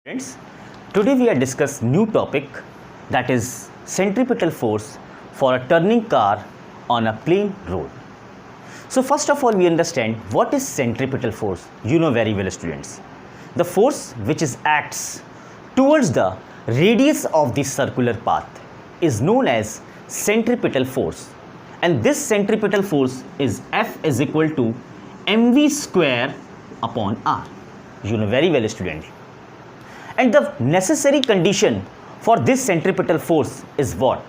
Friends, today we are discuss new topic, that is centripetal force for a turning car on a plain road. So first of all we understand what is centripetal force. You know very well, students. The force which acts towards the radius of the circular path is known as centripetal force, and this centripetal force is F is equal to mv square upon r. You know very well, student. And the necessary condition for this centripetal force is what?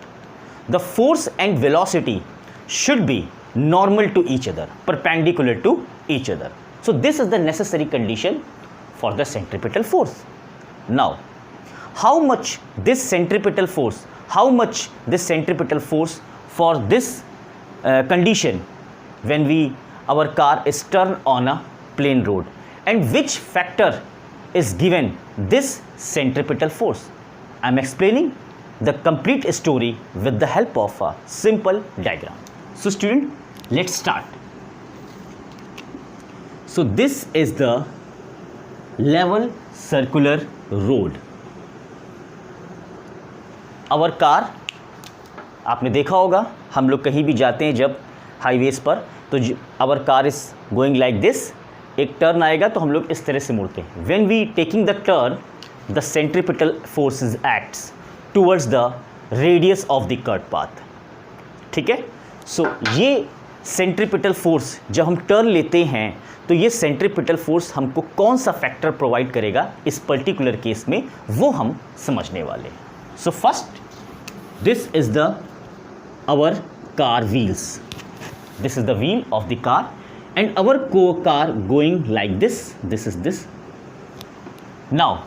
The force and velocity should be normal to each other, perpendicular to each other. So this is the necessary condition for the centripetal force. Now, how much this centripetal force for this condition when our car is turned on a plain road, and which factor is given this centripetal force? I am explaining the complete story with the help of a simple diagram. So student, let's start. So this is the level circular road. Our car, आपने देखा होगा हम लोग कहीं भी जाते हैं जब हाईवेज पर, तो our car is going like this. एक टर्न आएगा तो हम लोग इस तरह से मुड़ते हैं. When we taking the turn, the centripetal forces acts towards the radius of the curved path. ठीक है. सो ये सेंट्रीपिटल फोर्स जब हम टर्न लेते हैं तो ये सेंट्रीपिटल फोर्स हमको कौन सा फैक्टर प्रोवाइड करेगा इस पर्टिकुलर केस में, वो हम समझने वाले हैं. So first, this is the our car wheels. This is the wheel of the car and our car going like this. This is this. Now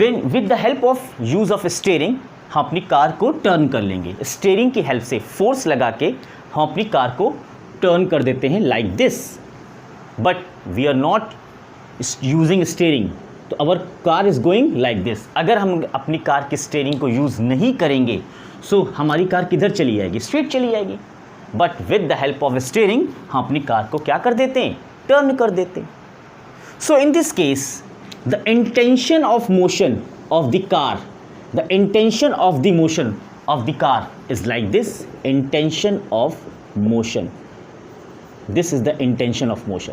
when with the help of use of steering हम अपनी car को turn कर लेंगे. Steering की help से force लगा के हम अपनी कार को टर्न कर देते हैं like this. But we are not using steering, तो our car is going like this. अगर हम अपनी कार की स्टीयरिंग को यूज़ नहीं करेंगे सो हमारी कार किधर चली जाएगी? स्ट्रेट चली जाएगी. But with the help of steering हम अपनी कार को क्या कर देते हैं? टर्न कर देते हैं. So in this case the intention of motion of the car, the intention of the motion of the car is like this. Intention of motion, this is the intention of motion.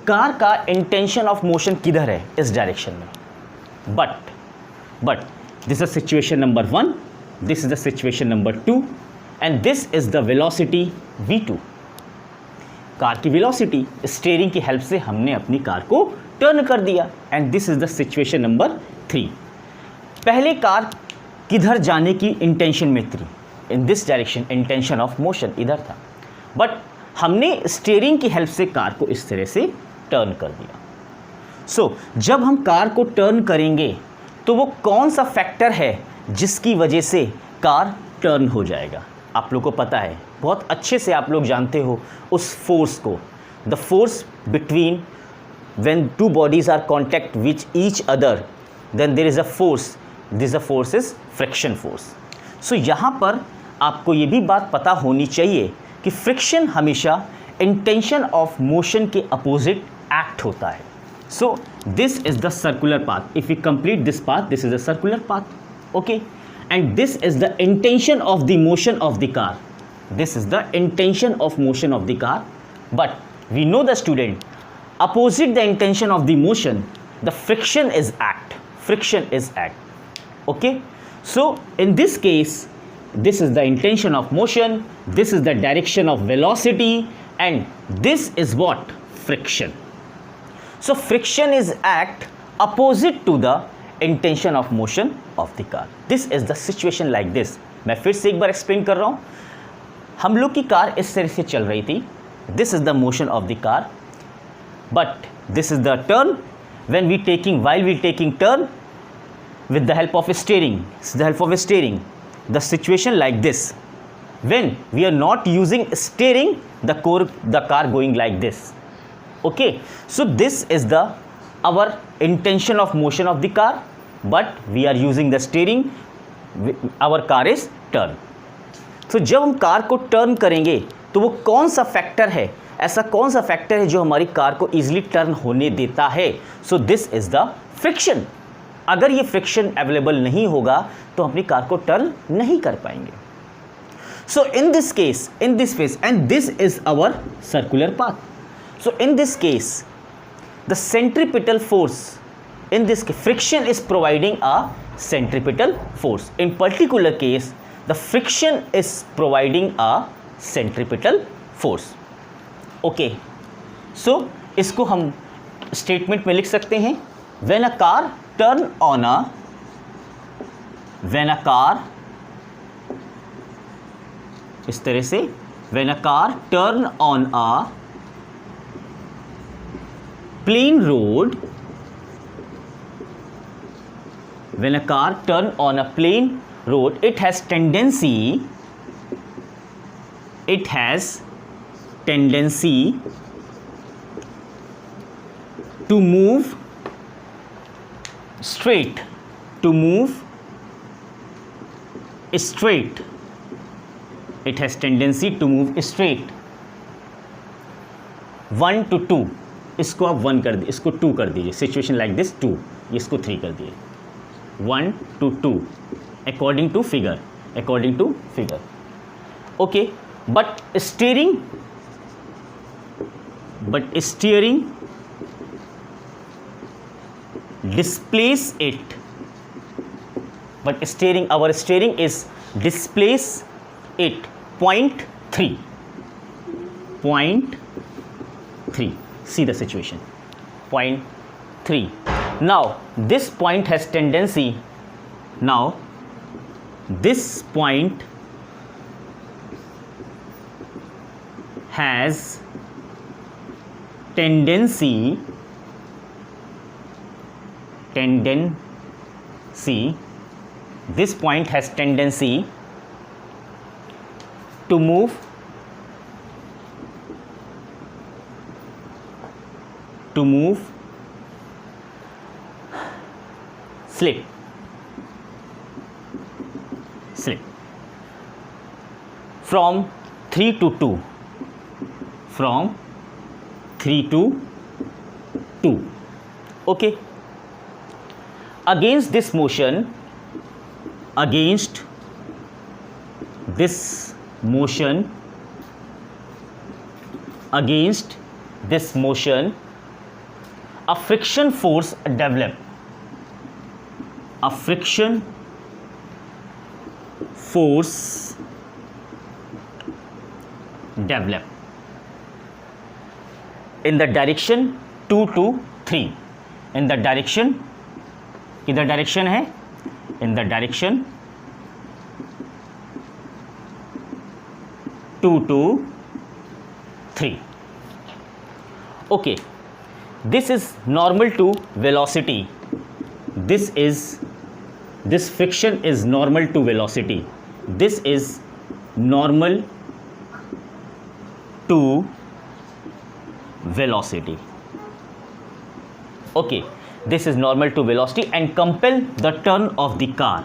Car का intention of motion किधर है? इस direction में. But this is situation number 1, this is the situation number 2, and this is the velocity v2. Car की velocity steering की help से हमने अपनी कार को टर्न कर दिया. And this is the situation number 3. पहले कार किधर जाने की इंटेंशन में थी? In this direction. Intention of motion इधर था, बट हमने स्टीयरिंग की हेल्प से कार को इस तरह से टर्न कर दिया. सो जब हम कार को टर्न करेंगे तो वो कौन सा फैक्टर है जिसकी वजह से कार टर्न हो जाएगा? आप लोग को पता है, बहुत अच्छे से आप लोग जानते हो उस फोर्स को. The force between when two bodies are contact which each other, then there is a force. This a force is friction force. So यहाँ पर आपको ये भी बात पता होनी चाहिए कि फ्रिक्शन हमेशा इंटेंशन ऑफ मोशन के अपोजिट एक्ट होता है. So this is the circular path. If you complete this path, this is a circular path. Okay. And this is the intention of the motion of the car. This is the intention of motion of the car. But we know, the student, opposite the intention of the motion, the friction is act. Friction is act. Okay. So in this case, this is the intention of motion, this is the direction of velocity, and this is what? Friction. So friction is act opposite to the intention of motion of the car. This is the situation like this. मैं फिर से एक बार explain कर रहा हूँ. हम लोग की कार इस तरह से चल रही थी. This is the motion of the car, but this is the turn. When we taking, while we taking turn with the help of steering, the situation like this. When we are not using steering, the car going like this. Okay. So this is the our intention of motion of the car, but we are using the steering. Our car is turn. So जब हम car को turn करेंगे तो वो कौन सा factor है ऐसा कौन सा फैक्टर है जो हमारी कार को ईजिली टर्न होने देता है? So this is the friction. अगर ये फ्रिक्शन अवेलेबल नहीं होगा तो अपनी कार को टर्न नहीं कर पाएंगे. So in this case, in this phase, and this is our circular path. So in this case, the centripetal force, in this friction is providing a centripetal force. In particular case, the friction is providing a centripetal force. Okay. So इसको हम statement में लिख सकते हैं. When a car turn on a, when a car, इस तरह से, when a car turn on a plain road, when a car turn on a plain road, it has tendency to move straight, it has tendency to move straight. 1 to 2, इसको आप 1 कर दीजिए, इसको 2 कर दीजिए. सिचुएशन लाइक दिस 2, इसको 3 कर दिए. 1 to 2 according to figure. Okay, but steering displace it. But our steering is displace it 0.3. See the situation. 0.3. Now this point has tendency. Now this point has tendency this point has tendency to move slip from 3 to 2. Okay, against this motion, a friction force develop. In the direction 2 to 3. In the direction, किधर direction है? In the direction 2 to 3. Okay, this is normal to velocity. This friction is normal to velocity. This is normal to velocity. Okay, this is normal to velocity and compel the turn of the car.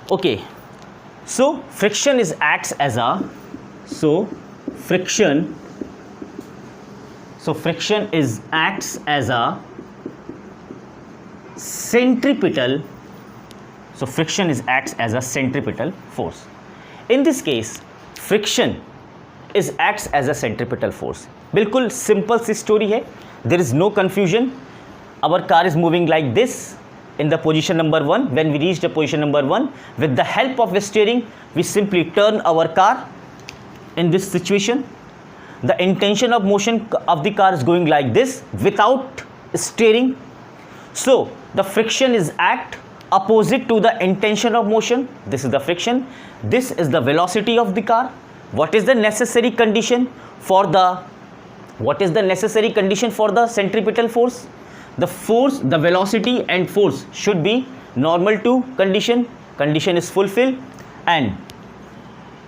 Okay, so friction acts as a centripetal. So friction acts as a centripetal force. In this case, friction acts as a centripetal force. बिल्कुल simple सी story है. There is no confusion. Our car is moving like this in the position number 1. When we reach the position number 1, with the help of the steering, we simply turn our car. In this situation, the intention of motion of the car is going like this without steering. So the friction act opposite to the intention of motion. This is the friction. This is the velocity of the car. What is the necessary condition for the centripetal force? The velocity and force should be normal to condition. Condition is fulfilled, and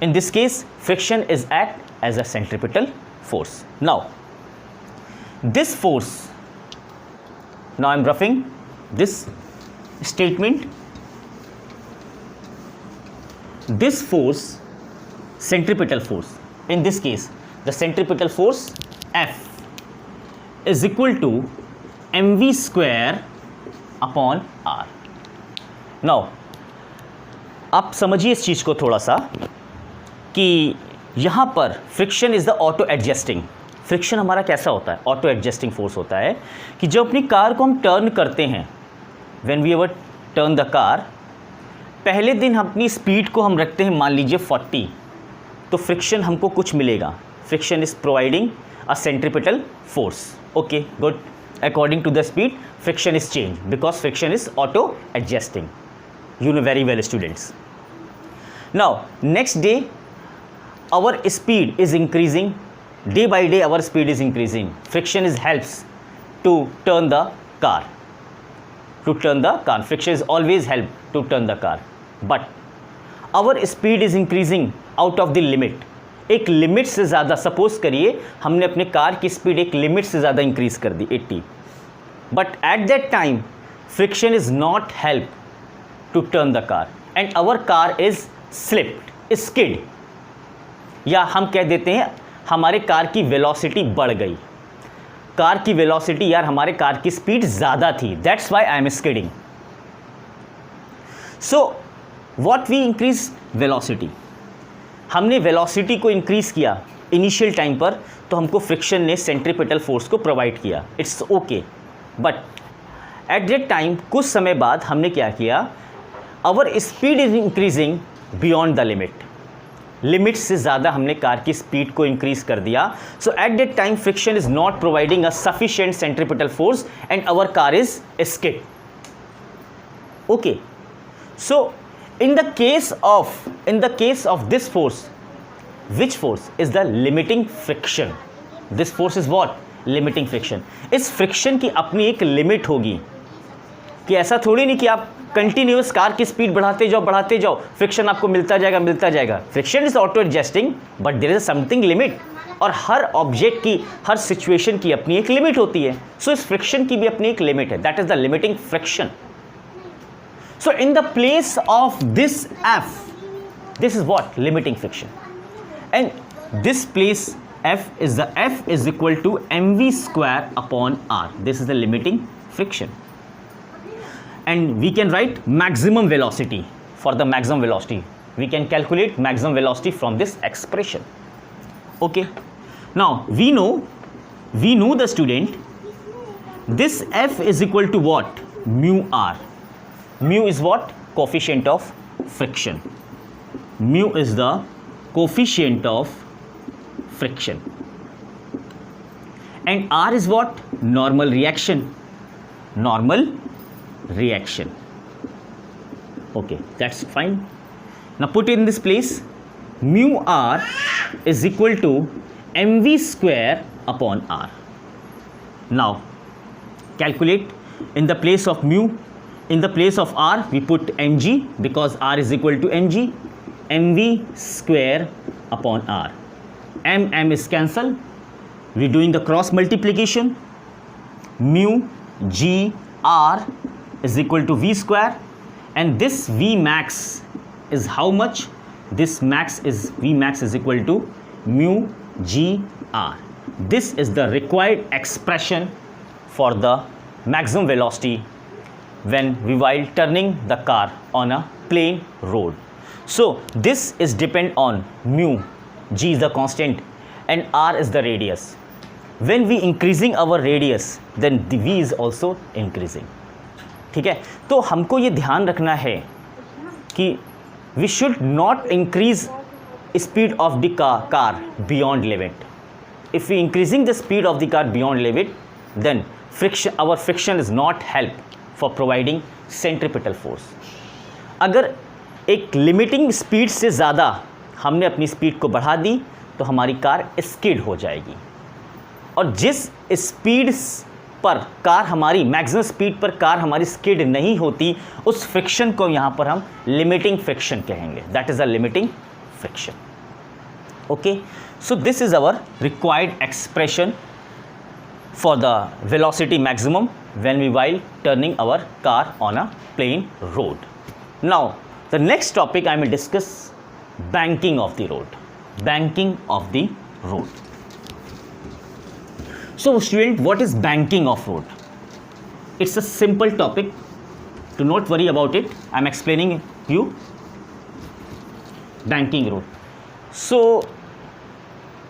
in this case, friction act as a centripetal force. Now this force, now I am roughing this statement. This force centripetal force. In this case, the centripetal force F is equal to mv square upon r. Now, आप समझिए इस चीज़ को थोड़ा सा कि यहाँ पर friction is the auto adjusting. Friction हमारा कैसा होता है? ऑटो एडजस्टिंग फोर्स होता है कि जब अपनी कार को हम टर्न करते हैं, when we ever turn the car, पहले दिन हम अपनी स्पीड को हम रखते हैं मान लीजिए 40, तो फ्रिक्शन हमको कुछ मिलेगा. Friction is providing a centripetal force. Okay, good. According to the speed friction is change because friction is auto adjusting. You know very well, students. Now, next day, our speed is increasing. Day by day, our speed is increasing. Friction is helps to turn the car. Friction is always help to turn the car. But our speed is increasing out of the limit. एक limit से ज़्यादा, suppose करिए हमने अपने car की speed एक limit से ज़्यादा इंक्रीज कर दी 80. But at that time friction is not help to turn the car and our car is slipped, skid, या हम कह देते हैं हमारे कार की वेलोसिटी बढ़ गई. कार की वेलोसिटी यार हमारे कार की स्पीड ज़्यादा थी, that's why I am skidding. So what we increase velocity, हमने वेलोसिटी को इंक्रीज़ किया इनिशियल टाइम पर, तो हमको फ्रिक्शन ने सेंट्रीपिटल फोर्स को प्रोवाइड किया. It's okay. But at that time कुछ समय बाद हमने क्या किया, our speed is increasing beyond the limit. Limit से ज़्यादा हमने कार की स्पीड को इंक्रीज कर दिया. So at that time friction is not providing a sufficient centripetal force and our car is skid. Okay. So in the case of this force, which force is the limiting friction? This force is what? Limiting friction. इस friction की अपनी एक limit होगी कि ऐसा थोड़ी नहीं कि आप कंटिन्यूस कार की स्पीड बढ़ाते जाओ, फ्रिक्शन आपको मिलता जाएगा. Friction is auto adjusting but there is something limit. और हर ऑब्जेक्ट की, हर सिचुएशन की अपनी एक लिमिट होती है. सो इस फ्रिक्शन की भी अपनी एक लिमिट है, that is the limiting friction. So in the place of this F, this is what? Limiting friction. And this place F is equal to mv square upon r. This is the limiting friction. And we can write maximum velocity. For the maximum velocity, we can calculate maximum velocity from this expression. Okay. Now we know the student, this F is equal to what? Mu r. Mu is what? Coefficient of friction. Mu is the coefficient of friction. And R is what? Normal reaction. Okay, that's fine. Now put in this place. Mu R is equal to mv square upon R. Now calculate. In the place of mu, in the place of r we put mg because r is equal to mg. mv square upon r. M is cancelled. We're doing the cross multiplication. Mu g r is equal to v square, and this v max is how much? This v max is equal to mu g r. This is the required expression for the maximum velocity when we while turning the car on a plain road. So this is depend on mu, g is the constant and r is the radius. When we increasing our radius, then the v is also increasing. ठीक है, तो हमको ये ध्यान रखना है कि we should not increase speed of the car beyond limit. If we increasing the speed of the car beyond limit, then our friction is not help for providing centripetal force. अगर एक लिमिटिंग स्पीड से ज़्यादा हमने अपनी speed को बढ़ा दी तो हमारी कार स्किड हो जाएगी. और जिस स्पीड पर कार हमारी, मैक्सिमम स्पीड पर कार हमारी स्किड नहीं होती, उस फ्रिक्शन को यहाँ पर हम लिमिटिंग फ्रिक्शन कहेंगे. That is a limiting friction. Okay, so this is our required expression for the velocity maximum when we while turning our car on a plain road. Now the next topic I will discuss banking of the road. banking of the road. So student, what is banking of road? It's a simple topic. Do not worry about it. I'm explaining you. Banking road. So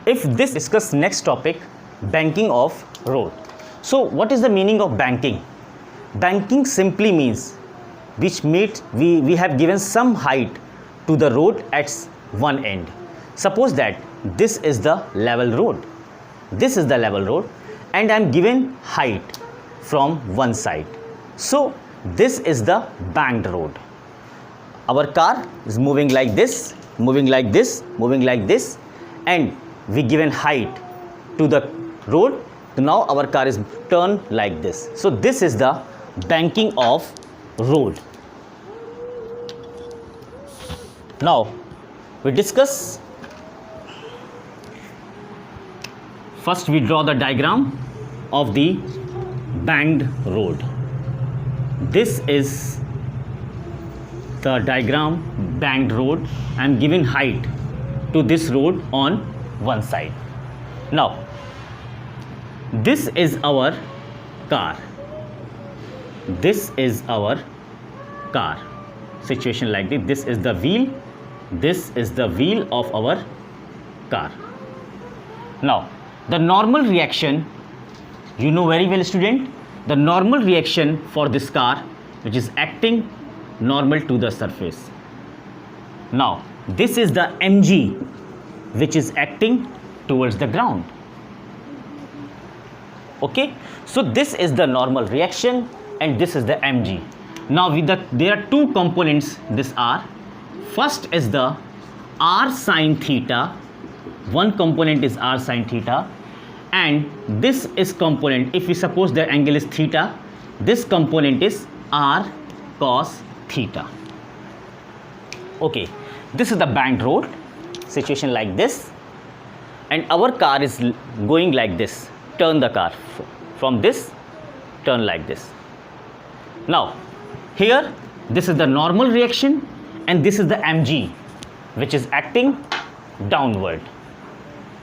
if this discuss next topic, banking of road. So what is the meaning of banking? Banking simply means which means we have given some height to the road at one end. Suppose that this is the level road. This is the level road and I am given height from one side. So this is the banked road. Our car is moving like this, moving like this, moving like this, and we given height to the road. So now our car is turned like this. So this is the banking of road. Now we discuss. First we draw the diagram of the banked road. This is the diagram banked road. I am giving height to this road on one side. Now this is our car. This is our car. Situation like this. This is the wheel. This is the wheel of our car. Now the normal reaction, you know very well student, the normal reaction for this car which is acting normal to the surface. Now this is the mg which is acting towards the ground. Okay, so this is the normal reaction and this is the mg. Now there are two components this r. First is the r sin theta. One component is r sin theta and this is component, if we suppose the angle is theta, this component is r cos theta. Okay, this is the banked road, situation like this, and our car is going like this. Turn the car from this, turn like this. Now here this is the normal reaction and this is the mg which is acting downward.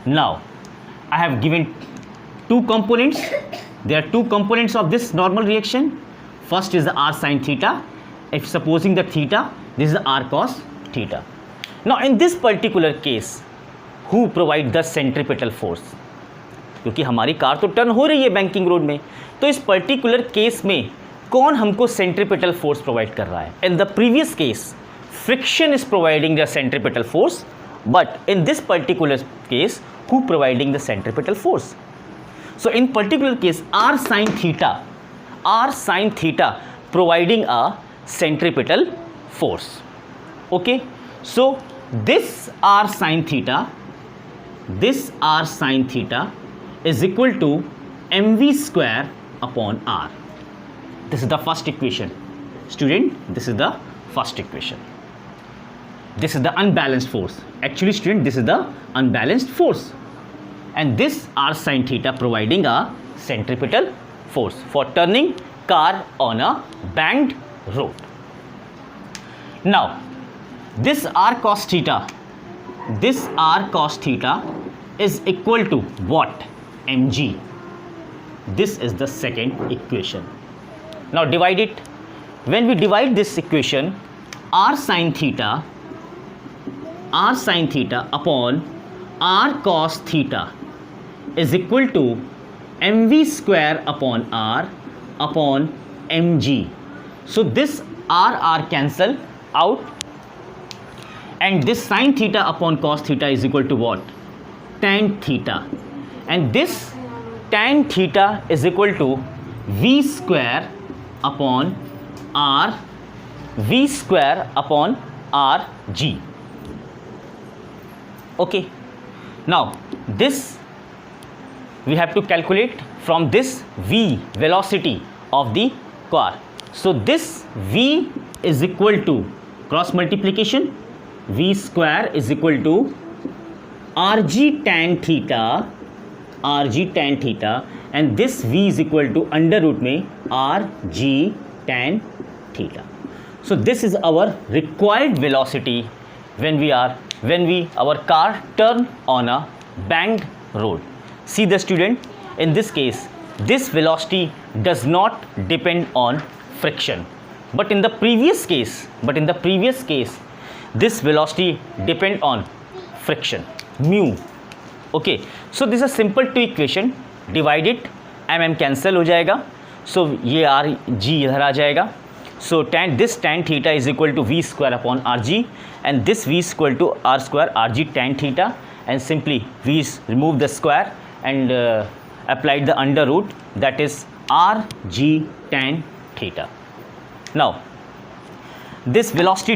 Now I have given two components. There are two components of this normal reaction. First is the r sin theta. If supposing the theta, this is the r cos theta. Now in this particular case, who provide the centripetal force? क्योंकि हमारी car तो turn हो रही है banking road में, तो इस particular case में कौन हमको सेंट्रीपिटल फोर्स प्रोवाइड कर रहा है? In the previous case friction is providing the centripetal force, but in this particular case who providing the centripetal force? So in particular case r sin theta providing a centripetal force. Okay, so this r sin theta is equal to mv square upon r. This is the first equation. Student, this is the first equation. This is the unbalanced force. Actually student, this is the unbalanced force. And this r sin theta providing a centripetal force for turning car on a banked road. Now, this r cos theta is equal to what? mg. This is the second equation. Now divide it. When we divide this equation, r sin theta upon r cos theta is equal to mv square upon r upon mg. So this r cancel out, and this sin theta upon cos theta is equal to what? Tan theta, and this tan theta is equal to v square upon r g. Okay, now this we have to calculate from this v, velocity of the car. So this v is equal to cross multiplication, v square is equal to rg tan theta, and this v is equal to under root में rg tan theta. So this is our required velocity when we are when our car turn on a banked road. See the student, in this case, this velocity does not depend on friction. But in the previous case, this velocity depend on friction, mu. Okay, so this is a simple two equation. Divide it, mm cancel हो जाएगा. So ये r g इधर आ जाएगा. So tan theta is equal to v square upon rg, and this v is equal to r square rg tan theta, and simply we remove the square and applied the under root, that is rg tan theta. Now this velocity